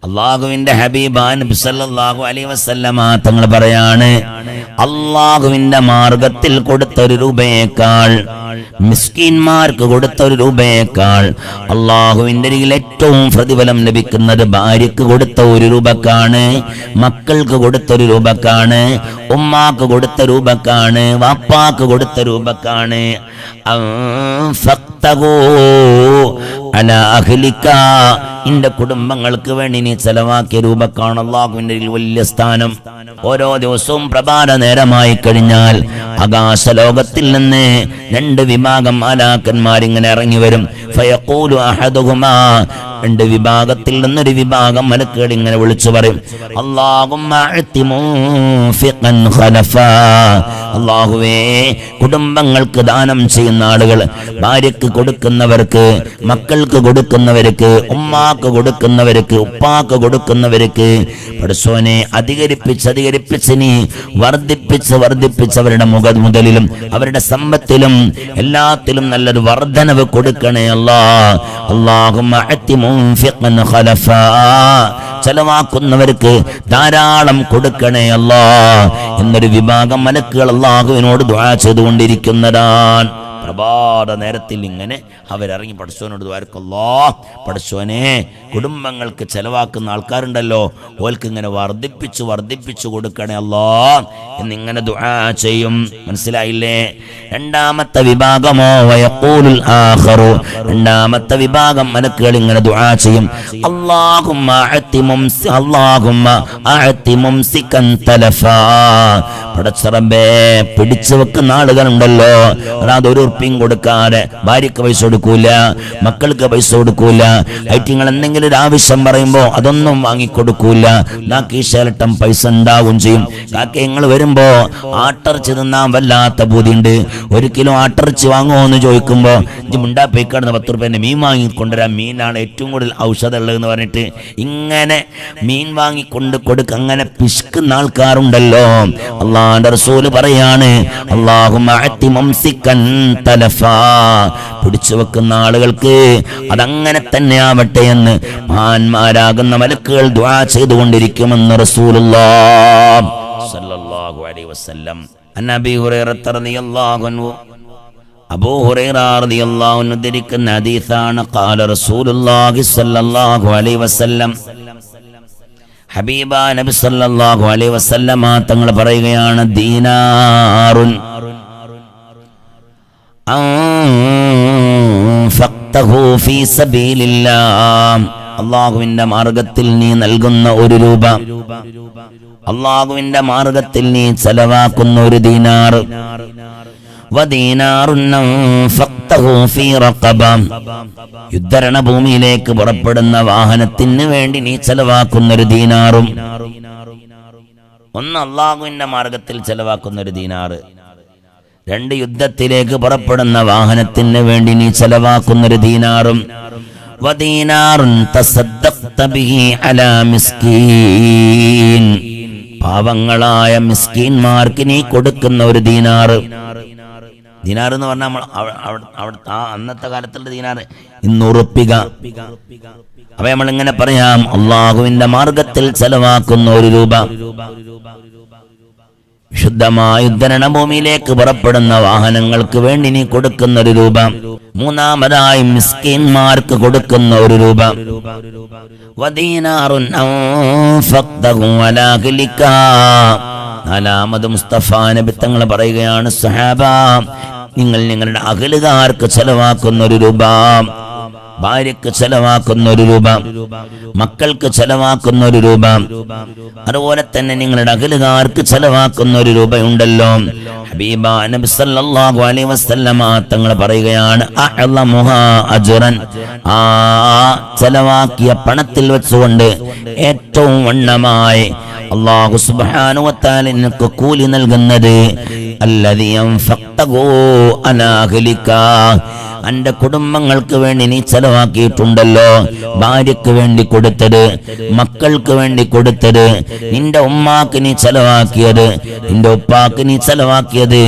അള്ളാഹുവിന്റെ ഹബീബാൻ നബി സല്ലല്ലാഹു അലൈഹി വസല്ലമ തങ്ങൾ പറയാണ്, അള്ളാഹുവിന്റെ മാർഗത്തിൽ കൊടുത്ത 1 രൂപയേക്കാൾ, മിസ്കീന്മാർക്ക് കൊടുത്ത 1 രൂപയേക്കാൾ അള്ളാഹുവിന്റെ ഏറ്റവും പ്രതിഫലം ലഭിക്കുന്നത് ഭാര്യക്ക് കൊടുത്ത 1 രൂപക്കാണ്, മക്കൾക്ക് കൊടുത്ത 1 രൂപക്കാണ്, ഉമ്മാക്ക് കൊടുത്ത രൂപക്കാണ്, വാപ്പാക്ക് കൊടുത്ത രൂപക്കാണ്. ഇന്റെ കുടുംബങ്ങൾക്ക് വേണ്ടി നീ ചെലവാക്കിയ രൂപക്കാണ് അല്ലാഹുവിന്റെ വലിയ സ്ഥാനം. ഓരോ ദിവസവും പ്രഭാത നേരമായി കഴിഞ്ഞാൽ ആകാശലോകത്തിൽ നിന്ന് 2 വിഭാഗം മാലാക്കന്മാരിങ്ങനെ ഇറങ്ങി വരും. ഫയഖൂലു അഹദുഹുമാ, 2 വിഭാഗത്തിൽ നിന്നൊരു വിഭാഗം മലക്കുകൾ ഇങ്ങനെ വിളിച്ചു പറയും, അല്ലാഹുമ്മ അഅതി മുൻഫിഖൻ ഖലഫാ, അല്ലാഹുവേ കുടുംബങ്ങൾക്ക് ദാനം ചെയ്യുന്ന ആളുകൾ, ഭാര്യക്ക് കൊടുക്കുന്നവർക്ക്, മക്കൾക്ക് കൊടുക്കുന്നവർക്ക്, ഉമ്മാക്ക് കൊടുക്കുന്നവർക്ക്, ഉപ്പാക്ക് കൊടുക്കുന്നവർക്ക് പടച്ചോനെ അധികരിപ്പിച്ച് നീ വർദ്ധിപ്പിച്ച് അവരുടെ മുതലിലും അവരുടെ സമ്പത്തിലും എല്ലാത്തിലും നല്ലൊരു വർധനവ് കൊടുക്കണേ അല്ലാഹുമ്മ അഅതി മുൻഫിഖൻ ഖലഫാ, ചെലവാക്കുന്നവർക്ക് ധാരാളം കൊടുക്കണേ എന്നൊരു വിഭാഗം മലക്കുകൾ അല്ലാഹുവിനോട് ദുആ ചെയ്തുകൊണ്ടിരിക്കുന്നതാണ്. പ്രഭാത നേരത്തിൽ ഇങ്ങനെ അവരിറങ്ങി പടച്ചോനോട് ദ്വാരക്കല്ലോ, പടച്ചോനെ കുടുംബങ്ങൾക്ക് ചെലവാക്കുന്ന ആൾക്കാരുണ്ടല്ലോ, ഓൽക്ക് ഇങ്ങനെ വർദ്ധിപ്പിച്ചു കൊടുക്കണേ അല്ലാ എന്നിങ്ങനെ ദുആ ചെയ്യും. മനസ്സിലായില്ലേ? രണ്ടാമത്തെ വിഭാഗമോ വയഖൂലുൽ ആഖറു, രണ്ടാമത്തെ വിഭാഗം മലക്കുകൾ ഇങ്ങനെ ദുആ ചെയ്യും, അല്ലാഹുമ്മ അഅതി മുംസികൻ തലഫാ, പടച്ചറബേ പിടിച്ചു വെക്കുന്ന ആളുകളുണ്ടല്ലോ, അതായത് 1 ഉറുപ്പിയും കൊടുക്കാതെ ഭാര്യക്ക് പൈസ കൊടുക്കൂല, മക്കൾക്ക് പൈസ കൊടുക്കൂല, ഐറ്റിങ്ങൾ എന്തെങ്കിലും ഒരു ആവശ്യം പറയുമ്പോ അതൊന്നും വാങ്ങിക്കൊടുക്കൂല. കീശലട്ടം പൈസ ഉണ്ടാവും ചെയ്യും. കാക്കെ നിങ്ങൾ വരുമ്പോ ആട്ടിറച്ചി തിന്നാൻ വല്ലാത്ത ബുദ്ധിയുണ്ട്, 1 കിലോ ആട്ടിറച്ചി വാങ്ങുമോ എന്ന് ചോദിക്കുമ്പോ മുണ്ടാ പേക്കാടുന്ന 10 റുപ്യന്റെ മീൻ വാങ്ങിക്കൊണ്ടുവരാം, മീനാണ് ഏറ്റവും കൂടുതൽ ഔഷധം ഉള്ളതെന്ന് പറഞ്ഞിട്ട് ഇങ്ങനെ മീൻ വാങ്ങിക്കൊണ്ട് കൊടുക്ക, അങ്ങനെ പിശുക്കുന്ന ആൾക്കാരുണ്ടല്ലോ. അല്ലാഹുവിന്റെ റസൂല് പറയാണ്, അല്ലാഹുമ്മ അഅതി മുംസികൻ തലഫാ, പിടിച്ചു വെക്കുന്ന ആളുകൾക്ക് അതങ്ങനെ തന്നെ ആവട്ടെ എന്ന് മഹാന്മാരാകുന്ന മലക്കുകൾ ദുആ ചെയ്തുകൊണ്ടിരിക്കുമെന്ന് റസൂലുള്ളാഹി സ്വല്ലല്ലാഹു അലൈഹി വസല്ലം. അന്നബി ഹുറൈറ റളിയല്ലാഹു അൻഹു, അബൂ ഹുറൈറ റളിയല്ലാഹു അൻഹു ഉദ്ധരിക്കുന്ന ഹദീസാണ്, ഖാല റസൂലുള്ളാഹി സ്വല്ലല്ലാഹു അലൈഹി വസല്ലം, ഹബീബ നബി സല്ലല്ലാഹു അലൈഹി വസല്ലമ തങ്ങൾ പറയുകയാണ്, ദീനാറുൻ അൻഫഖ്തഹു ഫീ സബീലില്ലാഹ്, അല്ലാഹുവിന്റെ മാർഗത്തിൽ നീ നൽകുന്ന 1 രൂപ, അല്ലാഹുവിന്റെ മാർഗത്തിൽ നീ ചെലവാക്കുന്ന 1 ദീനാർ, വദീനാറുൻ അൻഫഖ്തഹു ഫീ റഖബ, യുദ്ധരണ ഭൂമിയിലേക്ക് പുറപ്പെടുന്ന വാഹനത്തിന് വേണ്ടി നീ ചെലവാക്കുന്ന 1 ദീനാറും. ഒന്ന് അല്ലാഹുവിന്റെ മാർഗത്തിൽ ചെലവാക്കുന്ന 1 ദീനാർ, 2 യുദ്ധത്തിലേക്ക് പുറപ്പെടുന്ന വാഹനത്തിന് വേണ്ടി നീ ചെലവാക്കുന്ന 1 ദീനാറും, വദീനാറുൻ തസദ്ദഖ്ത ബിഹി അലാ മിസ്കീൻ, പാവങ്ങളായ മിസ്കീന്മാർക്ക് നീ കൊടുക്കുന്ന 1 ദീനാർ. ദീനാർ എന്ന് പറഞ്ഞാൽ നമ്മൾ അവിടെ അന്നത്തെ കാലത്തുള്ള ദീനാർ 200 ഉറുപ്പിക. അപ്പൊ നമ്മൾ ഇങ്ങനെ പറയാം, അള്ളാഹുവിന്റെ മാർഗത്തിൽ ചെലവാക്കുന്ന 1 രൂപ, വിശുദ്ധമായ യുദ്ധരണഭൂമിയിലേക്ക് പുറപ്പെടുന്ന വാഹനങ്ങൾക്ക് വേണ്ടി നീ കൊടുക്കുന്ന 1 രൂപ. മൂന്നാമതായി മിസ്കീന്മാർക്ക് കൊടുക്കുന്ന 1 രൂപ. വദീനാറുൻ അൻഫഖ്തഹു അലാ അഹ്ലിക, നാലാമത് മുസ്തഫ നബി തങ്ങൾ പറയുകയാണ്, സഹാബ നിങ്ങൾ നിങ്ങളുടെ അഹ്ലുകാർക്ക് ചെലവാക്കുന്ന 1 രൂപ, ഭാര്യക്ക് ചെലവാക്കുന്ന 1 രൂപ, മക്കൾക്ക് ചെലവാക്കുന്ന 1 രൂപ, അതുപോലെ തന്നെ നിങ്ങളുടെ അഹ്ലുകാർക്ക് ചെലവാക്കുന്ന 1 രൂപയുണ്ടല്ലോ. ഹബീബ നബി സല്ലല്ലാഹു അലൈഹി വസല്ലമ തങ്ങൾ പറയുകയാണ്, അഅ്ലമുഹാ അജ്റൻ, ആ ചെലവാക്കിയ പണത്തിൽ വെച്ചുകൊണ്ട് ഏറ്റവും വണ്ണമായി അല്ലാഹു സുബ്ഹാനഹു വ തആല നിനക്ക് കൂലി നൽകുന്നത് അല്ലദീ അൻഫഖ്തഹു അലാ അഹ്ലിക, അന്റെ കുടുംബങ്ങൾക്ക് വേണ്ടി നീ ചെലവാക്കിയിട്ടുണ്ടല്ലോ. ഭാര്യക്ക് വേണ്ടി കൊടുത്തത്, മക്കൾക്ക് വേണ്ടി കൊടുത്തത്, നിന്റെ ഉമ്മാക്ക് നീ ചെലവാക്കിയത്, നിന്റെ ഉപ്പാക്ക് നീ ചെലവാക്കിയത്,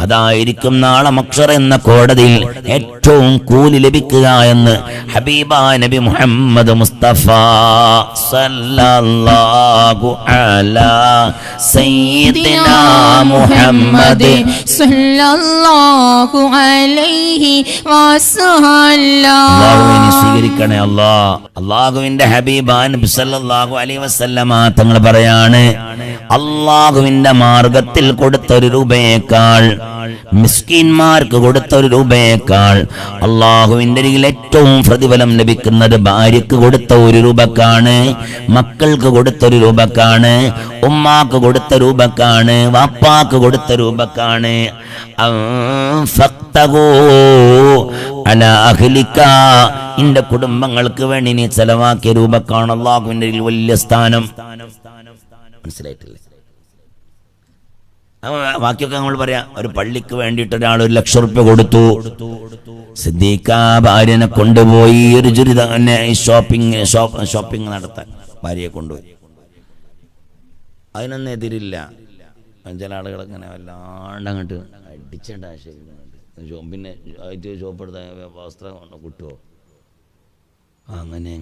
അതായിരിക്കും നാളെ മഹ്ശർ എന്ന കോടതിയിൽ ഏറ്റവും കൂലി ലഭിക്കുക എന്ന് ഹബീബായ നബി മുഹമ്മദ് മുസ്തഫ സല്ലല്ലാഹു അലാ സയ്യിദിനാ മുഹമ്മദ് സല്ലല്ലാഹു അലൈഹി വസല്ലം. അല്ലാഹുവിനെ സ്വീകരിക്കണേ അല്ലാഹ്. അല്ലാഹുവിന്റെ ഹബീബായ നബി സല്ലല്ലാഹു അലൈഹി വസല്ലമ തങ്ങൾ പറയാണ്, അല്ലാഹുവിന്റെ മാർഗത്തിൽ കൊടുത്ത ഒരു രൂപയേക്കാൾ, മിസ്കീന്മാർക്ക് കൊടുത്ത ഒരു രൂപയേക്കാൾ അല്ലാഹുവിന്റെ അരികിൽ ഏറ്റവും പ്രതിഫലം ലഭിക്കുന്നത് ഭാര്യക്ക് കൊടുത്ത ഒരു രൂപക്കാണ്, മക്കൾക്ക് കൊടുത്ത ഒരു രൂപക്കാണ്, ഉമ്മാക്ക് കൊടുത്ത രൂപക്കാണ്, വാപ്പാക്ക് കൊടുത്ത രൂപക്കാണ്. ഇന്റെ കുടുംബങ്ങൾക്ക് വേണ്ടി നീ ചെലവാക്കിയ രൂപക്കാണ് അല്ലാഹുവിന്റെ അരികിൽ വലിയ സ്ഥാനം. മനസ്സിലായിട്ടില്ലേ? ബാക്കിയൊക്കെ നമ്മൾ പറയാം. ഒരു പള്ളിക്ക് വേണ്ടിയിട്ട് ഒരാൾ 1,00,000 റുപ്യ കൊടുത്തു. സിദ്ദീഖ ഭാര്യനെ കൊണ്ടുപോയി ഒരു ഷോപ്പിംഗ് നടത്താൻ ഭാര്യയെ കൊണ്ടുപോയി. അതിനൊന്നും എതിരില്ല. ചില ആളുകൾ ഇങ്ങനെ വല്ലാണ്ട് അങ്ങോട്ട് അടിച്ചേണ്ട ആശയം, പിന്നെ ഷോപ്പ് എടുത്ത വസ്ത്രം കിട്ടുമോ, അങ്ങനെ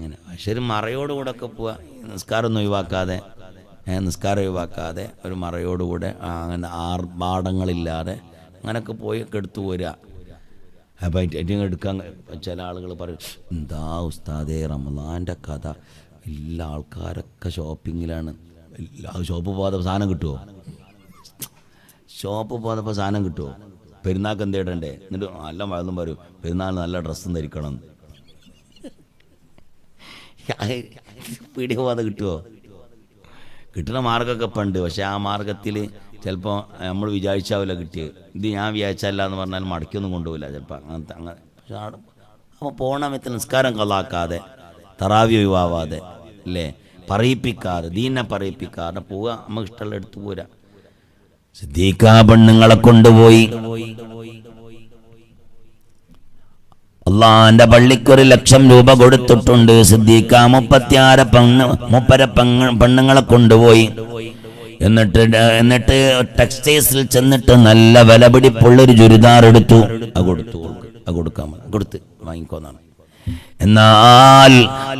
ശരി മറയോടുകൂടെ ഒക്കെ പോവുക. നിസ്കാരമൊന്നും ഒഴിവാക്കാതെ ഒരു മറയോടുകൂടെ അങ്ങനെ ആർഭാടങ്ങളില്ലാതെ അങ്ങനെയൊക്കെ പോയി ഒക്കെ എടുത്തു പോരുക. അപ്പം ഏറ്റവും എടുക്കാൻ ചില ആളുകൾ പറയും, എന്താ ഉസ്താദേ റമളാൻ്റെ കഥ, എല്ലാ ആൾക്കാരൊക്കെ ഷോപ്പിങ്ങിലാണ്. ഷോപ്പ് പോകാതെ സാധനം കിട്ടുമോ? പെരുന്നാൾക്ക് എന്ത് ഇടണ്ടേ? എന്നിട്ട് നല്ല മഴന്നും പറയും പെരുന്നാളിന് നല്ല ഡ്രസ്സും ധരിക്കണം. പീടിക പോകാതെ കിട്ടുമോ? കിട്ടുന്ന മാർഗ്ഗമൊക്കെ പണ്ട്. പക്ഷെ ആ മാർഗത്തിൽ ചിലപ്പോൾ നമ്മൾ വിചാരിച്ചാവില്ല കിട്ടിയത്. ഇത് ഞാൻ വിചാരിച്ചല്ല എന്ന് പറഞ്ഞാൽ മടക്കിയൊന്നും കൊണ്ടുപോകില്ല ചിലപ്പോൾ. അങ്ങനെ പക്ഷെ അപ്പോൾ പോകണമെങ്കിൽ നിസ്കാരം കളാക്കാതെ, തറാവി ഒഴിവാവാതെ, അല്ലേ, പറയിപ്പിക്കാതെ, ദീനെ പറയിപ്പിക്കാതെ പോവുക. നമുക്ക് ഇഷ്ടമുള്ള എടുത്തു പോരാ. സിദ്ദീഖ പെണ്ണുങ്ങളെ കൊണ്ടുപോയി അള്ളാന്റെ പള്ളിക്ക് 1,00,000 രൂപ കൊടുത്തിട്ടുണ്ട്. സിദ്ദീഖ 36 പെണ്ണുങ്ങളെ കൊണ്ടുപോയി. എന്നിട്ട് ടെക്സ്റ്റൈൽസിൽ ചെന്നിട്ട് നല്ല വില പിടിപ്പുള്ളൊരു ചുരിദാർ എടുത്തു. കൊടുത്ത് വാങ്ങിക്കോന്നാണ്. എന്നാൽ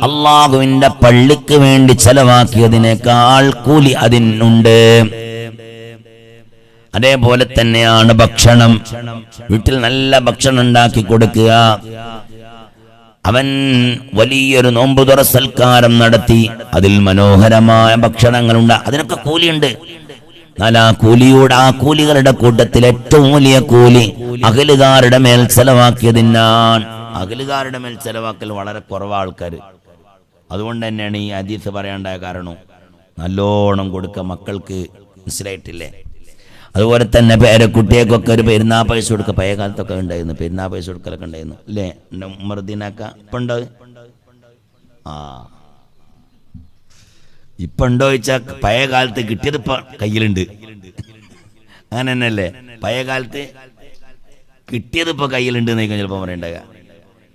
അള്ളാഹുവിന്റെ പള്ളിക്ക് വേണ്ടി ചെലവാക്കിയതിനേക്കാൾ കൂലി അതിനുണ്ട്. അതേപോലെ തന്നെയാണ് ഭക്ഷണം. വീട്ടിൽ നല്ല ഭക്ഷണം ഉണ്ടാക്കി കൊടുക്കുക. അവൻ വലിയൊരു നോമ്പുതുറ സൽക്കാരം നടത്തി, അതിൽ മനോഹരമായ ഭക്ഷണങ്ങളുണ്ട്, അതിനൊക്കെ കൂലിയുണ്ട്. എന്നാൽ ആ കൂലികളുടെ കൂട്ടത്തിൽ ഏറ്റവും വലിയ കൂലി അഹലുകാരുടെ മേൽ ചെലവാക്കിയതിനാണ്. അഹലുകാരുടെ മേൽ ചെലവാക്കൽ വളരെ കുറവ് ആൾക്കാർ. അതുകൊണ്ട് തന്നെയാണ് ഈ ഹദീസ് പറയാണ്ടായ കാരണം. നല്ലോണം കൊടുക്കുക മക്കൾക്ക്. മനസ്സിലായിട്ടില്ലേ? അതുപോലെ തന്നെ പേരക്കുട്ടിയൊക്കെ ഒരു പെരുന്നാ പൈസ കൊടുക്കുക. പഴയ കാലത്തൊക്കെ ഉണ്ടായിരുന്നു, പെരുന്നാ പൈസ കൊടുക്കലൊക്കെ ഉണ്ടായിരുന്നു, അല്ലേ? ഉമ്മർദീനൊക്കെ ഇപ്പം ഉണ്ടോ? ഇപ്പം ഉണ്ടോ ചോദിച്ചാൽ പഴയ കാലത്ത് കിട്ടിയത് ഇപ്പം കയ്യിലുണ്ട്. അങ്ങനെ തന്നെയല്ലേ? പഴയ കാലത്ത് കിട്ടിയത് ഇപ്പോൾ കയ്യിലുണ്ട് എന്ന് ചിലപ്പോൾ പറയണ്ടാകുക.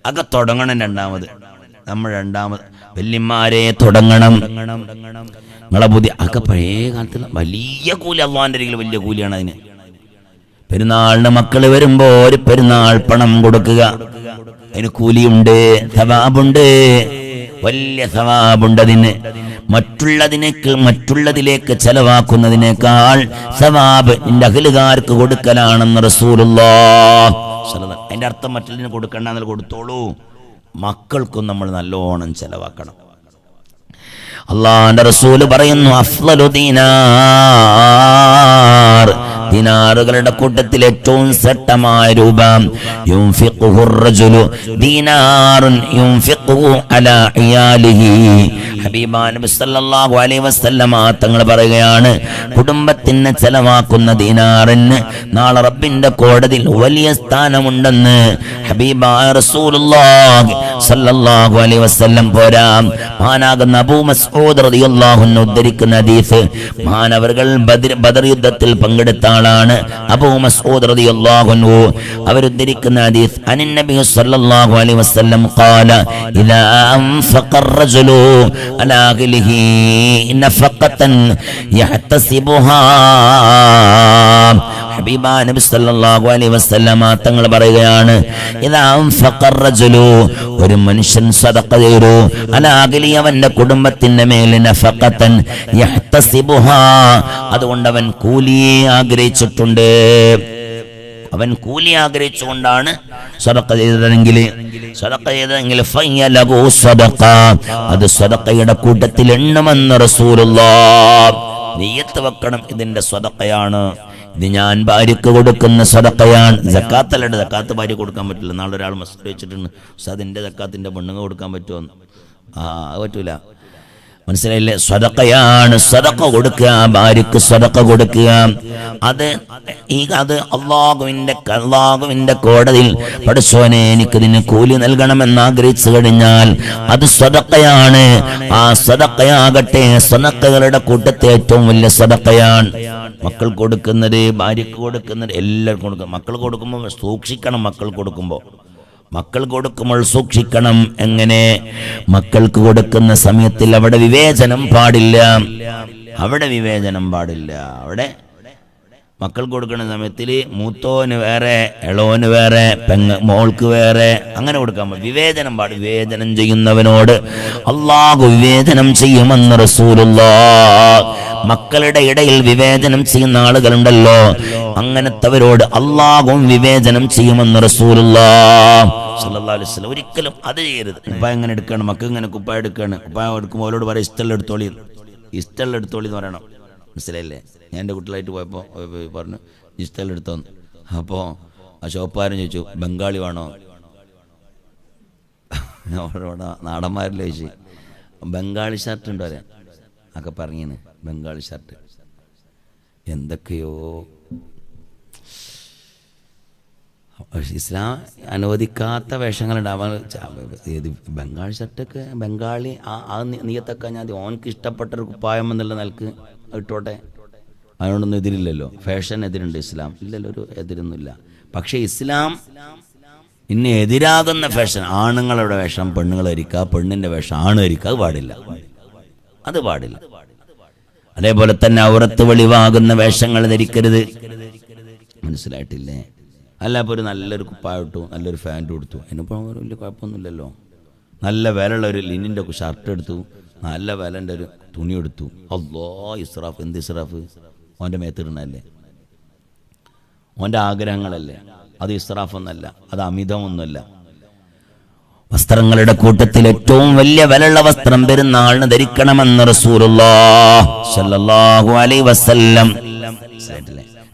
അതൊക്കെ തുടങ്ങണം. നമ്മൾ രണ്ടാമത് വല്യമാരെ തുടങ്ങണം. നിങ്ങളെ ബുദ്ധി അതൊക്കെ പഴയ കാലത്ത് വലിയ കൂലി, അള്ളാന്റെ അരികിൽ വലിയ കൂലിയാണ് അതിന്. പെരുന്നാളിന് മക്കൾ വരുമ്പോ ഒരു പെരുന്നാൾ പണം കൊടുക്കുക, അതിന് കൂലിയുണ്ട്, സവാബുണ്ട്, വലിയ സവാബുണ്ട് അതിന്. മറ്റുള്ളതിലേക്ക് ചെലവാക്കുന്നതിനേക്കാൾ സവാബ് നിന്റെ അഖിലുകാർക്ക് കൊടുക്കലാണെന്ന് റസൂലുള്ളാഹ്. അതിന്റെ അർത്ഥം മറ്റുള്ളതിന് കൊടുക്കണ്ട, എന്നാൽ കൊടുത്തോളൂ. മക്കൾക്കും നമ്മൾ നല്ലോണം ചെലവാക്കണം. അള്ളാന്റെ റസൂല് പറയുന്നു, അഫ്ളലു ദിനാറുകളുടെ കൂട്ടത്തിൽ ഏറ്റവും ശ്രേഷ്ഠമായ രൂപ യുൻഫിഖുഹു റജുലു ദീനാറുൻ യുൻഫിഖുഹു അലാ ഇയാലിഹി. ഹബീബാൻ നബി സല്ലല്ലാഹു അലൈഹി വസല്ലമ തങ്ങൾ പറയുകയാണ്, കുടുംബത്തിന് ചെലവാക്കുന്ന ദീനാറിന് നാളെ റബ്ബിന്റെ കോടതിയിൽ വലിയ സ്ഥാനമുണ്ടെന്ന് ഹബീബായ റസൂലുള്ളാഹി സല്ലല്ലാഹു അലൈഹി വസല്ലം. പോരാ, മഹാനാകുന്ന അബൂ മസ്ഊദ് റളിയല്ലാഹു അൻഹു ഉദ്ധരിക്കുന്ന ഹദീസ്, മഹാനവർകൾ ബദർ യുദ്ധത്തിൽ പങ്കെടുത്ത ആളാണ് അബൂ മസ്ഊദ് റളിയല്ലാഹു അൻഹു. അവരുദ്ധരിക്കുന്ന ഹദീസ്, അനിൻ നബി സല്ലല്ലാഹു അലൈഹി വസല്ലം ഖാല ഇദാ അൻഫഖ الرجل على أهله نفقة يحتسبها. ഹബീബ നബി സല്ലല്ലാഹു അലൈഹി വസല്ലമ തങ്ങൾ പറയുകയാണ്, ഇദാ അൻഫഖ الرجل, ഒരു മനുഷ്യൻ സദഖ ചെയ്തു, അലാ അഹ്ലി, അവന്റെ കുടുംബത്തിന്റെ മേൽ, നഫഖതൻ യഹ്തസിബുഹാ, അതുകൊണ്ട് അവൻ കൂലിയെ ആഗ്രഹിച്ചിട്ടുണ്ട്. അവൻ കൂലി ആഗ്രഹിച്ചുകൊണ്ടാണ് സദഖ ചെയ്തതെങ്കിൽ ഫയലഹു സദഖ, അത് സദഖയുടെ കൂട്ടത്തിൽ എണ്ണമെന്ന് റസൂലുള്ളാഹ്. നിയ്യത്ത് വെക്കണം, ഇതിന്റെ സദഖയാണ്, ഇത് ഞാൻ ഭാര്യക്ക് കൊടുക്കുന്ന സദഖയാണ്. സക്കാത്തല്ലണ്ട്, സക്കാത്ത് ഭാര്യ കൊടുക്കാൻ പറ്റില്ല. നാളെ ഒരാൾ മസ്ജിദ് വെച്ചിട്ടുണ്ട്, അതിന്റെ സക്കാത്തിന്റെ പെണ്ണുങ്ങൾ കൊടുക്കാൻ പറ്റുമോ? അത് പറ്റൂല. മനസ്സിലായില്ലേ? സദഖയാണ്, സദഖ കൊടുക്കുക, ഭാര്യക്ക് സദഖ കൊടുക്കുക. അത് അള്ളാഹുവിന്റെ കോടതിയിൽ പടച്ചോനെ എനിക്കിതിന് കൂലി നൽകണമെന്ന് ആഗ്രഹിച്ചു കഴിഞ്ഞാൽ അത് സദഖയാണ്. ആ സദഖയാകട്ടെ സദഖകളുടെ കൂട്ടത്തെ ഏറ്റവും വലിയ സദഖയാണ്. മക്കൾ കൊടുക്കുന്നത്, ഭാര്യക്ക് കൊടുക്കുന്നത്, എല്ലാവർക്കും കൊടുക്കും. മക്കൾ കൊടുക്കുമ്പോൾ സൂക്ഷിക്കണം. മക്കൾ കൊടുക്കുമ്പോൾ സൂക്ഷിക്കണം. എങ്ങനെ? മക്കൾക്ക് കൊടുക്കുന്ന സമയത്തിൽ അവിടെ വിവേചനം പാടില്ല. അവിടെ മക്കൾ കൊടുക്കുന്ന സമയത്തിൽ മൂത്തോന് വേറെ, ഇളോന് വേറെ, മോൾക്ക് വേറെ, അങ്ങനെ കൊടുക്കാൻ പാടില്ല. വിവേചനം പാടില്ല. വിവേചനം ചെയ്യുന്നവനോട് അല്ലാഹു വിവേചനം ചെയ്യുമെന്ന് റസൂലുള്ളാഹ്. മക്കളുടെ ഇടയിൽ വിവേചനം ചെയ്യുന്ന ആളുകളുണ്ടല്ലോ, അങ്ങനത്തവരോട് അല്ലാഹുവും വിവേചനം ചെയ്യുമെന്ന് റസൂലുള്ളാഹ് സല്ലല്ലാഹു അലൈഹി വസല്ലം. ഒരിക്കലും അത് ചെയ്യരുത്. കുപ്പായ എങ്ങനെ എടുക്കണം? മക്കൾ ഇങ്ങനെ കുപ്പായ എടുക്കുകയാണ്. കുപ്പായ എടുക്കുമ്പോൾ അവരോട് പറയാം, ഇഷ്ടമുള്ള എടുത്തോളി എന്ന് പറയണം. മനസ്സിലായില്ലേ? ഞാൻ എൻ്റെ കുട്ടികളായിട്ട് പോയപ്പോൾ പറഞ്ഞു, ഇഷ്ടമുള്ള എടുത്തോന്ന്. അപ്പോൾ ആ ഷോപ്പുകാരൻ ചോദിച്ചു, ബംഗാളി വേണോ? അവരോട് നാടന്മാരിൽ ചോദിച്ചു, ബംഗാളി ഷർട്ട് ഉണ്ടോ? ഒക്കെ പറഞ്ഞിന് ബംഗാളി ഷർട്ട്. എന്തൊക്കെയോ ഇസ്ലാം അനുവദിക്കാത്ത വേഷങ്ങളുണ്ടാവാൻ. ഏത് ബംഗാളി ഷർട്ടൊക്കെ, ബംഗാളി ആ നീയത്തൊക്കെ ഞാൻ ഓനക്ക് ഇഷ്ടപ്പെട്ടൊരു കുപ്പായം എന്നുള്ള നിലക്ക് ഇട്ടോട്ടെ, അതിനോടൊന്നും എതിരില്ലല്ലോ. ഫാഷൻ എതിരുണ്ട് ഇസ്ലാം? ഇല്ലല്ലോ, ഒരു എതിരൊന്നുമില്ല. പക്ഷേ ഇസ്ലാം ഇന്ന് എതിരാകുന്ന ഫാഷൻ, ആണുങ്ങളുടെ വേഷം പെണ്ണുങ്ങൾ ധരിക്കുക, പെണ്ണിൻ്റെ വേഷം ആണ് ധരിക്കുക, അത് പാടില്ല. അതേപോലെ തന്നെ ഔറത്ത് വെളിവാകുന്ന വേഷങ്ങൾ ധരിക്കരുത്. മനസ്സിലായിട്ടില്ലേ? അല്ല, ഇപ്പോൾ ഒരു നല്ലൊരു കുപ്പായ ഇട്ടു, നല്ലൊരു ഫാൻറ്റ് കൊടുത്തു, അതിനിപ്പോൾ വലിയ കുഴപ്പമൊന്നുമില്ലല്ലോ. നല്ല വിലയുള്ള ഒരു ലിനിൻ്റെ ഷർട്ട് എടുത്തു, നല്ല വിലൻ്റെ ഒരു തുണി എടുത്തു. അല്ലാ, ഇസ്രാഫ്! എന്ത് ഇസ്രാഫ്? ഓൻ്റെ മേത്തിടണല്ലേ, ഓൻ്റെ ആഗ്രഹങ്ങളല്ലേ. അത് ഇസ്രാഫൊന്നല്ല, അത് അമിതമൊന്നുമല്ല. വസ്ത്രങ്ങളുടെ കൂട്ടത്തിൽ ഏറ്റവും വലിയ വിലയുള്ള വസ്ത്രം പെരുന്നാളിന് ധരിക്കണമെന്ന് റസൂലുള്ളാഹി സ്വല്ലല്ലാഹു അലൈഹി വസല്ലം.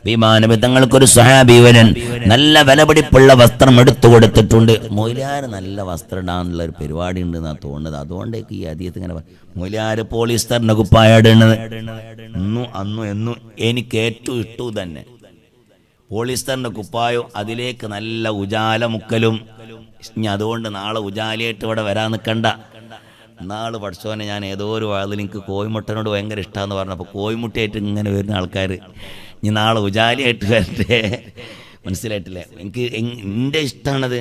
വിമാനബിതങ്ങൾക്കൊരു സ്വഹാബി വരൻ നല്ല വിലപിടിപ്പുള്ള വസ്ത്രം എടുത്തു കൊടുത്തിട്ടുണ്ട്. മൊയ്ലാര് നല്ല വസ്ത്രം ഇടാനുള്ള ഒരു പരിപാടി ഉണ്ട് എന്നാണ് തോന്നുന്നത്. അതുകൊണ്ടേക്ക് ഈ ഹദീസ് ഇങ്ങനെ, മൊയ്ലാര് പോളിസ്റ്ററിന്റെ കുപ്പായ ഇടുന്നത് എന്നും എനിക്ക് ഏറ്റവും ഇഷ്ടവും തന്നെ പോളിസ്റ്ററിന്റെ കുപ്പായോ, അതിലേക്ക് നല്ല ഉജാല മുക്കലും. ഇനി അതുകൊണ്ട് നാളെ ഉജാലയായിട്ട് ഇവിടെ വരാൻ നിൽക്കണ്ട. നാള് പഠിച്ചോനെ, ഞാൻ ഏതോ ഒരു വാതിൽ എനിക്ക് കോഴിമുട്ടനോട് ഭയങ്കര ഇഷ്ടമാണെന്ന് പറഞ്ഞപ്പോൾ കോഴിമുട്ടയായിട്ട് ഇങ്ങനെ വരുന്ന ആൾക്കാർ ഇനി നാളെ ഉജാലയായിട്ട് വരട്ടെ. മനസ്സിലായിട്ടില്ലേ? എനിക്ക് എൻ്റെ ഇഷ്ടമാണത്,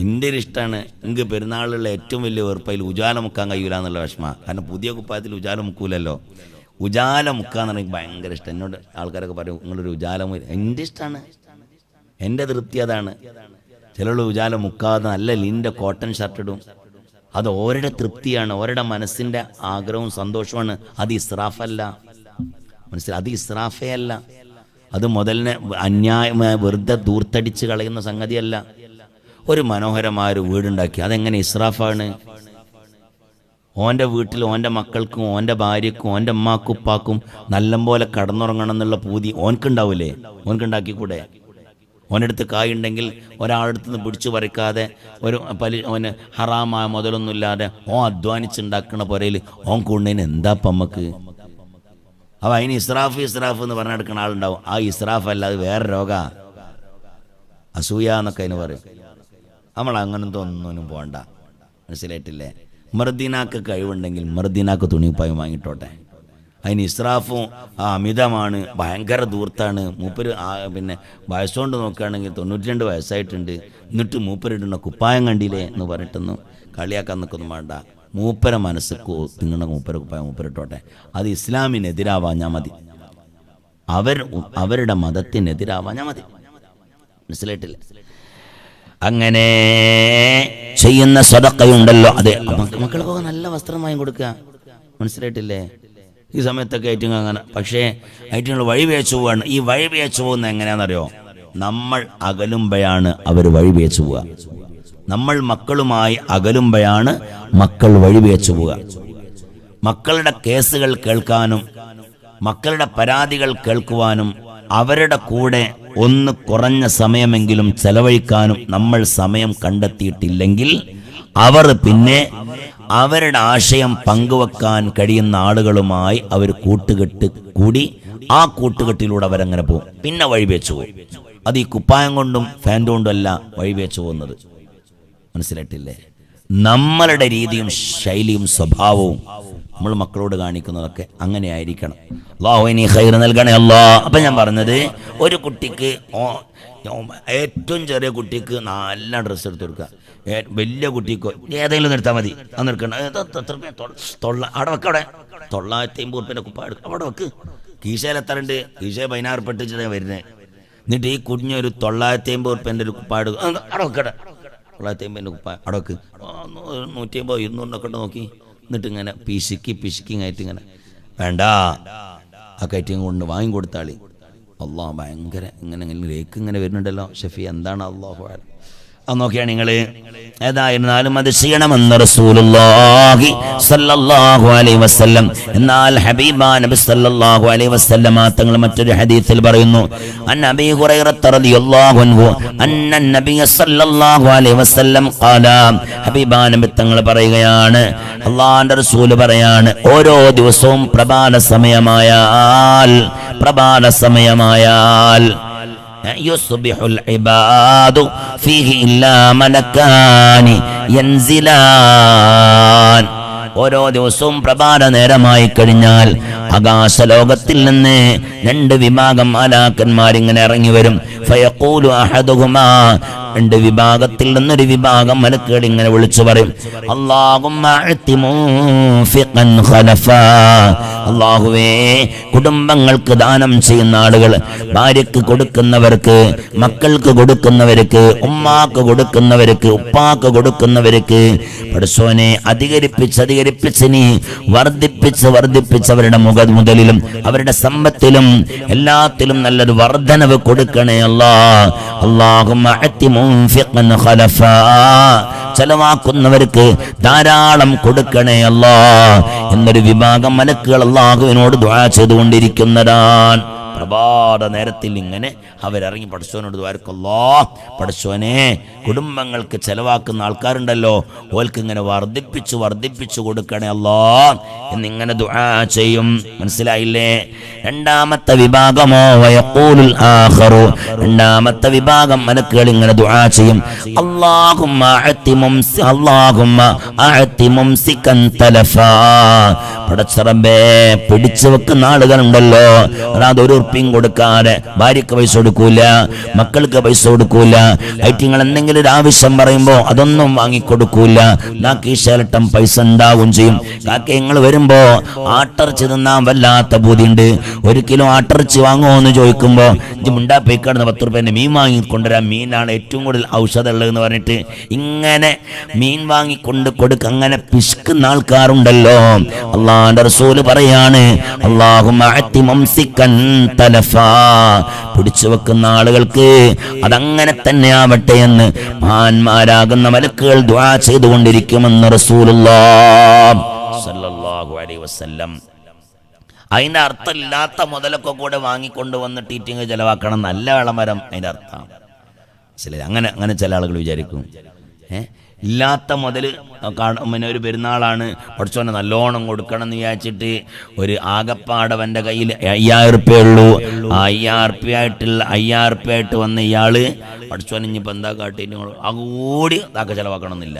എൻ്റെ ഒരു ഇഷ്ടമാണ്. എനിക്ക് പെരുന്നാളിലുള്ള ഏറ്റവും വലിയ വെറുപ്പയിൽ ഉജാല മുക്കാൻ കഴിയൂല എന്നുള്ള വിഷമ. കാരണം പുതിയ കുപ്പായത്തിൽ ഉജാല മുക്കൂലല്ലോ. ഉജാല മുക്കാന്ന് പറഞ്ഞാൽ എനിക്ക് ഭയങ്കര ഇഷ്ടം. എന്നോട് ആൾക്കാരൊക്കെ പറയും, നിങ്ങളൊരു ഉജാല എൻ്റെ ഇഷ്ടമാണ്, എൻ്റെ തൃപ്തി അതാണ്. ചിലർ ഉജാല മുക്കാതെ നല്ല ലിൻ്റെ കോട്ടൺ ഷർട്ട് ഇടും. അത് ഓരുടെ തൃപ്തിയാണ്, ഓരുടെ മനസ്സിൻ്റെ ആഗ്രഹവും സന്തോഷമാണ്. അത് ഇസ്രാഫല്ല. മനസ്സിലായി? അത് ഇസ്രാഫേ അല്ല. അത് മുതലിനെ അന്യായമായ വെറുതെ ദൂർത്തടിച്ച് കളയുന്ന സംഗതിയല്ല. ഒരു മനോഹരമായൊരു വീടുണ്ടാക്കി അതെങ്ങനെ ഇസ്രാഫാണ്? ഓൻ്റെ വീട്ടിൽ ഓൻ്റെ മക്കൾക്കും ഓൻ്റെ ഭാര്യക്കും ഓൻ്റെ ഉമ്മാക്കും ഉപ്പാക്കും നല്ലപോലെ കടന്നുറങ്ങണം എന്നുള്ള പൂതി ഓൻക്കുണ്ടാവില്ലേ? ഓൻക്കുണ്ടാക്കിക്കൂടെ? ഓനടുത്ത് കായുണ്ടെങ്കിൽ ഒരാളടുത്ത് നിന്ന് പിടിച്ചു പറിക്കാതെ ഓന് ഹറാമായ മുതലൊന്നുമില്ലാതെ ഓൻ അധ്വാനിച്ചുണ്ടാക്കണ പുരയിൽ ഓൻ കൊണ്ടതിന് എന്താ നമുക്ക്? അപ്പോൾ അതിന് ഇസ്രാഫ് എന്ന് പറഞ്ഞെടുക്കുന്ന ആളുണ്ടാവും. ആ ഇസ്രാഫ് അല്ല, അത് വേറെ രോഗ, അസൂയ എന്നൊക്കെ അതിന് പറയും. നമ്മൾ അങ്ങനത്തെ ഒന്നിനും പോകണ്ട. മനസ്സിലായിട്ടില്ലേ? മർദിനാക്ക് കഴിവുണ്ടെങ്കിൽ മർദിനാക്ക് തുണിപ്പായും വാങ്ങിട്ടോട്ടെ. അതിന് ഇസ്രാഫും അമിതമാണ്, ഭയങ്കര ദൂർത്താണ്. മൂപ്പര് പിന്നെ വയസ്സുകൊണ്ട് നോക്കുകയാണെങ്കിൽ 92 വയസ്സായിട്ടുണ്ട്, എന്നിട്ട് മൂപ്പരിടുന്ന കുപ്പായം കണ്ടില്ലേ എന്ന് പറഞ്ഞിട്ടൊന്നും കളിയാക്കാൻ നിൽക്കൊന്നും വേണ്ട. മൂപ്പര മനസ്സ് തിങ്ങണ മൂപ്പര കുപ്പായം മൂപ്പരിട്ടോട്ടെ. അത് ഇസ്ലാമിനെതിരാവാഞ്ഞാൽ മതി, അവരുടെ മതത്തിനെതിരാവാഞ്ഞാൽ മതി. മനസ്സിലായിട്ടില്ല? അങ്ങനെ ചെയ്യുന്ന സദഖയുണ്ടല്ലോ, അതെ മക്കൾക്കൊക്കെ നല്ല വസ്ത്രം വാങ്ങി കൊടുക്കുക. മനസ്സിലായിട്ടില്ലേ? ഈ സമയത്തൊക്കെ ഏറ്റവും അങ്ങനെ. പക്ഷേ ഏറ്റവും വഴി വേച്ചു പോവാണ്. ഈ വഴി വേച്ചു പോകുന്നത് എങ്ങനെയാണെന്നറിയോ? നമ്മൾ അകലുമ്പോഴാണ് അവർ വഴി വേച്ചു പോവുക. നമ്മൾ മക്കളുമായി അകലുമ്പോഴാണ് മക്കൾ വഴി വേച്ചു പോവുക. മക്കളുടെ കേസുകൾ കേൾക്കാനും മക്കളുടെ പരാതികൾ കേൾക്കുവാനും അവരുടെ കൂടെ ഒന്ന് കുറഞ്ഞ സമയമെങ്കിലും ചെലവഴിക്കാനും നമ്മൾ സമയം കണ്ടെത്തിയിട്ടില്ലെങ്കിൽ അവർ പിന്നെ അവരുടെ ആശയം പങ്കുവെക്കാൻ കഴിയുന്ന ആളുകളുമായി അവർ കൂട്ടുകെട്ട് കൂടി ആ കൂട്ടുകെട്ടിലൂടെ അവരങ്ങനെ പോകും. പിന്നെ വഴിവെച്ചു പോകും. അത് ഈ കുപ്പായം കൊണ്ടും ഫാൻറ് കൊണ്ടും അല്ല വഴിവെച്ചു പോകുന്നത്. മനസ്സിലായിട്ടില്ലേ? നമ്മളുടെ രീതിയും ശൈലിയും സ്വഭാവവും നമ്മൾ മക്കളോട് കാണിക്കുന്നതൊക്കെ അങ്ങനെ ആയിരിക്കണം. അല്ലാഹു ഇനി ഖൈർ നൽകണേ അല്ലാഹ്. അപ്പം ഞാൻ പറഞ്ഞത്, ഒരു കുട്ടിക്ക് ഏറ്റവും ചെറിയ കുട്ടിക്ക് നല്ല ഡ്രസ്സ് എടുത്ത് കൊടുക്കുക. വലിയ കുട്ടിക്കോ ഏതെങ്കിലും നിർത്താൽ മതി. അത് നിൽക്കണം. അവിടെ വെക്ക, അവിടെ 950 ഉറുപ്പിൻ്റെ കുപ്പ എടുക്കുക, അവിടെ വെക്ക്. കീശയിൽ എത്രണ്ട്? കീശയിൽ 16 പെട്ടിച്ചാണ് വരുന്നത്. എന്നിട്ട് ഈ കുഞ്ഞൊരു 950 ഉറുപ്പിൻ്റെ ഒരു കുപ്പ എടുക്കുക, അവിടെ വെക്കടെ. 950 കുപ്പ അവിടെ വെക്ക്. 150 200 നോക്കി. എന്നിട്ട് ഇങ്ങനെ പിശുക്കിങ്ങായിട്ട് ഇങ്ങനെ വേണ്ട ആ കയറ്റിയും കൊണ്ട് വാങ്ങിക്കൊടുത്താളി. അള്ളാഹ് ഭയങ്കര ഇങ്ങനെ ലേക്ക് ഇങ്ങനെ വരുന്നുണ്ടല്ലോ. ഷഫി എന്താണ്? അള്ളാഹു അത് നോക്കിയാണ് നിങ്ങൾ. ഏതായിരുന്നാലും അത് ചെയ്യണമെന്ന് റസൂലുള്ളാഹി സ്വല്ലല്ലാഹു അലൈഹി വസല്ലം. എന്നാൽ ഹബീബാ നബി സ്വല്ലല്ലാഹു അലൈഹി വസല്ലം തങ്ങൾ മറ്റൊരു ഹദീസിൽ പറയുന്നു, അൻ അബീ ഹുറൈറ റളിയല്ലാഹു അൻഹു അന്ന നബി സ്വല്ലല്ലാഹു അലൈഹി വസല്ലം ഖാല. ഹബീബാ നബി തങ്ങൾ പറയുകയാണ്, അല്ലാഹുവിന്റെ റസൂൽ പറയാണ്, ഓരോ ദിവസവും പ്രഭാത സമയമായാൽ യുസ്ബിഹുൽ ഇബാദു ഫീഹി ഇല്ലാ മലക്കാനി യൻസിലാൻ. ഓരോ ദിവസവും പ്രഭാത നേരമായി കഴിഞ്ഞാൽ ആകാശലോകത്തിൽ നിന്ന് 2 വിഭാഗം മാലാക്കന്മാരിങ്ങനെ ഇറങ്ങി വരും. ഫയഖൂലു അഹദുഹുമാ, 2 വിഭാഗത്തിൽ നിന്നൊരു വിഭാഗം മലക്കുകൾ ഇങ്ങനെ വിളിച്ചു പറയും, അല്ലാഹുമ്മ അഅതി മുൻഫിഖൻ ഖലഫാ. അല്ലാഹുവേ, കുടുംബങ്ങൾക്ക് ദാനം ചെയ്യുന്ന ആളുകൾ, ഭാര്യക്ക് കൊടുക്കുന്നവർക്ക്, മക്കൾക്ക് കൊടുക്കുന്നവർക്ക്, ഉമ്മാക്ക് കൊടുക്കുന്നവർക്ക്, ഉപ്പാക്ക് കൊടുക്കുന്നവർക്ക്, പടച്ചോനെ അധികരിപ്പിച്ച് നീ വർദ്ധിപ്പിച്ച് അവരുടെ മുതലിലും അവരുടെ സമ്പത്തിലും എല്ലാത്തിലും നല്ലൊരു വർധനവ് കൊടുക്കണേ അല്ലാഹ്. അല്ലാഹുമ്മ അഅതി മുൻഫിഖൻ ഖലഫാ, ചെലവാക്കുന്നവർക്ക് ധാരാളം കൊടുക്കണേ അല്ലാഹ് എന്നൊരു വിഭാഗം മലക്കുകൾ അല്ലാഹുവിനോട് ദുആ ചെയ്തുകൊണ്ടിരിക്കുന്നതാണ്. പ്രഭാത നേരത്തിൽ ഇങ്ങനെ അവരിറങ്ങി പടച്ചോനോട് ദ്വാരക്ക്, അല്ലാഹ് പടച്ചോനെ, കുടുംബങ്ങൾക്ക് ചെലവാക്കുന്ന ആൾക്കാരുണ്ടല്ലോ, ഓൽക്ക് ഇങ്ങനെ വർദ്ധിപ്പിച്ചു കൊടുക്കണേ അല്ലാഹ് എന്നിങ്ങനെ ദുആ ചെയ്യും. മനസ്സിലായില്ലേ? രണ്ടാമത്തെ വിഭാഗമോ വയഖൂലുൽ ആഖറു, രണ്ടാമത്തെ വിഭാഗം മലക്കുകൾ ഇങ്ങനെ ദുആ ചെയ്യും, അല്ലാഹുമ്മ അഅതി മുംസികൻ തലഫാ. പടച്ചറബേ, പിടിച്ചു വെക്കുന്ന ആളുകളുണ്ടല്ലോ, അതായത് 1 ഉറുപ്പിയും കൊടുക്കാതെ ഭാര്യക്ക് പൈസ കൊടുക്കൂല, മക്കൾക്ക് പൈസ കൊടുക്കൂല, ഐറ്റിങ്ങൾ എന്തെങ്കിലും ഒരു ആവശ്യം പറയുമ്പോ അതൊന്നും വാങ്ങിക്കൊടുക്കൂല. കീശലട്ടം പൈസ ഉണ്ടാവും ചെയ്യും. കാക്കങ്ങൾ വരുമ്പോ ആട്ടിറച്ചി തിന്നാൻ വല്ലാത്ത ബുദ്ധിയുണ്ട്. 1 കിലോ ആട്ടിറച്ചി വാങ്ങുമോ എന്ന് ചോദിക്കുമ്പോ മുണ്ടാ പേക്കാടുന്ന 10 ഉറുപ്പിന്റെ മീൻ വാങ്ങിക്കൊണ്ടുവരാം, മീനാണ് ഏറ്റവും കൂടുതൽ ഔഷധം ഉള്ളതെന്ന് പറഞ്ഞിട്ട് ഇങ്ങനെ മീൻ വാങ്ങിക്കൊണ്ട് കൊടുക്ക. അങ്ങനെ പിശുക്കുന്ന ആൾക്കാരുണ്ടല്ലോ. അല്ലാഹുവിന്റെ റസൂൽ പറയാണ്, അല്ലാഹുമ്മ അഅതി മുംസികൻ തലഫാ, പിടിച്ചു വെക്കുന്ന ആളുകൾക്ക് അതങ്ങനെ തന്നെ ആവട്ടെ എന്ന് മഹാന്മാരാകുന്ന മലക്കുകൾ ദുആ ചെയ്തുകൊണ്ടിരിക്കുമെന്ന് റസൂലുള്ളാഹി സ്വല്ലല്ലാഹു അലൈഹി വസല്ലം. അതിന്റെ അർത്ഥമില്ലാത്ത മുതലൊക്കെ കൂടെ വാങ്ങിക്കൊണ്ട് വന്നിട്ട് ഈറ്റിങ് ചെലവാക്കണം, നല്ല വിളമരം അതിന്റെ അർത്ഥം. മനസ്സിലായി? അങ്ങനെ ചില ആളുകൾ വിചാരിക്കും. ഇല്ലാത്ത മുതൽ പിന്നെ ഒരു പെരുന്നാളാണ്, പഠിച്ചോനെ നല്ലോണം കൊടുക്കണം എന്ന് വിചാരിച്ചിട്ട് ഒരു ആകപ്പാടവൻ്റെ കയ്യിൽ 5000 റുപ്യ ഉള്ളൂ. ആ 5000 റുപ്യ ആയിട്ട് വന്ന ഇയാൾ പഠിച്ചോനെ ഇനിയിപ്പോൾ എന്താ കാട്ടിയിട്ട് കൂടി താക്ക ചിലവാക്കണമെന്നില്ല.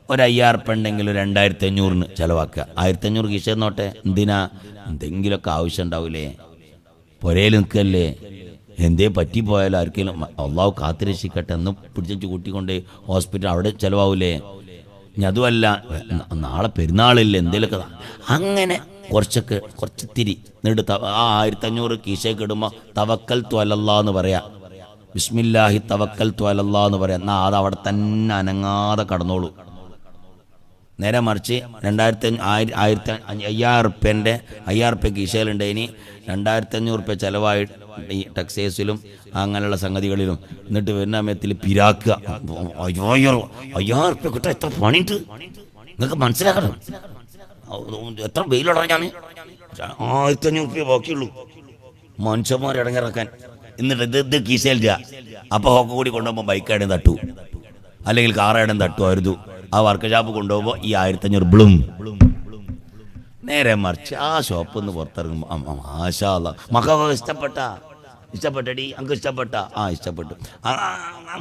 ഒരു 5000 റുപ്യ ഉണ്ടെങ്കിൽ 2500 ചിലവാക്കുക. 1500 കീശന്നോട്ടെ, എന്തിനാ? എന്തെങ്കിലുമൊക്കെ ആവശ്യം ഉണ്ടാവില്ലേ? പുരയിൽ നിൽക്കല്ലേ, എന്തേ പറ്റിപ്പോയാലും ആർക്കെങ്കിലും അള്ളാഹു കാത്തുരക്ഷിക്കട്ടെ എന്ന് പിടിച്ചു കൂട്ടിക്കൊണ്ട് ഹോസ്പിറ്റൽ അവിടെ ചിലവാവില്ലേ? ഇനി അതുമല്ല, നാളെ പെരുന്നാളില്ലേ, എന്തേലൊക്കെ അങ്ങനെ കുറച്ചിത്തിരി എന്നിട്ട് ആ 1500 കീശയ്ക്ക് ഇടുമ്പോൾ തവക്കൽതു അലല്ലാഹ് എന്ന് പറയാം. ബിസ്മില്ലാഹി തവക്കൽതു അലല്ലാഹ് എന്ന് പറയാം. എന്നാൽ അത് അവിടെ തന്നെ അനങ്ങാതെ കടന്നോളൂ. നേരെ മറിച്ച് 5000 റുപ്യൻ്റെ 5000 റുപ്യ കീശയിലുണ്ട്, ഇനി 2500 റുപ്യ ചിലവായി ഈ ടെക്സൈസിലും അങ്ങനെയുള്ള സംഗതികളിലും. എന്നിട്ട് വരുന്ന സമയത്തിൽ പിരാക്കുക, 5000 റുപ്യ കിട്ടാൻ എത്ര പണിയിട്ട് നിങ്ങൾക്ക് മനസ്സിലാക്കണം. എത്ര വെയിലുടഞ്ഞാണ് 1500 റുപ്യ ബാക്കിയുള്ളൂ മനുഷ്യന്മാർ ഇടങ്ങിറക്കാൻ. എന്നിട്ട് ഇത് കീശയിലില്ല. അപ്പോൾ ഹോക്ക് കൂടി കൊണ്ടുപോകുമ്പോൾ ബൈക്കായിട്ടും തട്ടു, അല്ലെങ്കിൽ കാറായിട്ടും തട്ടുമായിരുന്നു. ആ വർക്ക് ഷോപ്പ് കൊണ്ടുപോകുമ്പോൾ ഈ 1500 ബ്ലും. നേരെ മറിച്ച് ആ ഷോപ്പിൽ നിന്ന് പുറത്തിറങ്ങുമ്പോൾ മാഷാ അല്ലാഹ്, മക്കൾക്ക് ഇഷ്ടപ്പെട്ടടി, അങ്ക് ഇഷ്ടപ്പെട്ട? ആ ഇഷ്ടപ്പെട്ടു.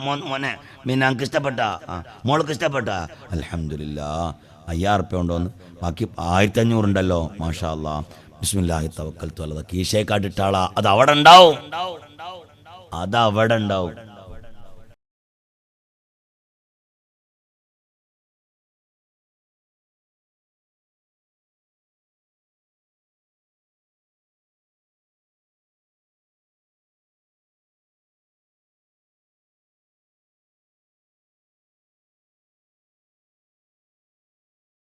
മോനെ പിന്നെ അങ്ക് ഇഷ്ടപ്പെട്ട? ആ മോൾക്ക് ഇഷ്ടപ്പെട്ട? അൽഹംദുലില്ലാഹ്. 5000 റുപ്യ കൊണ്ടുവന്ന് ബാക്കി 1500 ഉണ്ടല്ലോ, മാഷാ അല്ലാഹ്. ബിസ്മില്ലാഹി തവക്കൽതു അലല്ലാഹ് കീശയെ കാട്ടിട്ടാളാ, അത് അവിടെ ഉണ്ടാവും.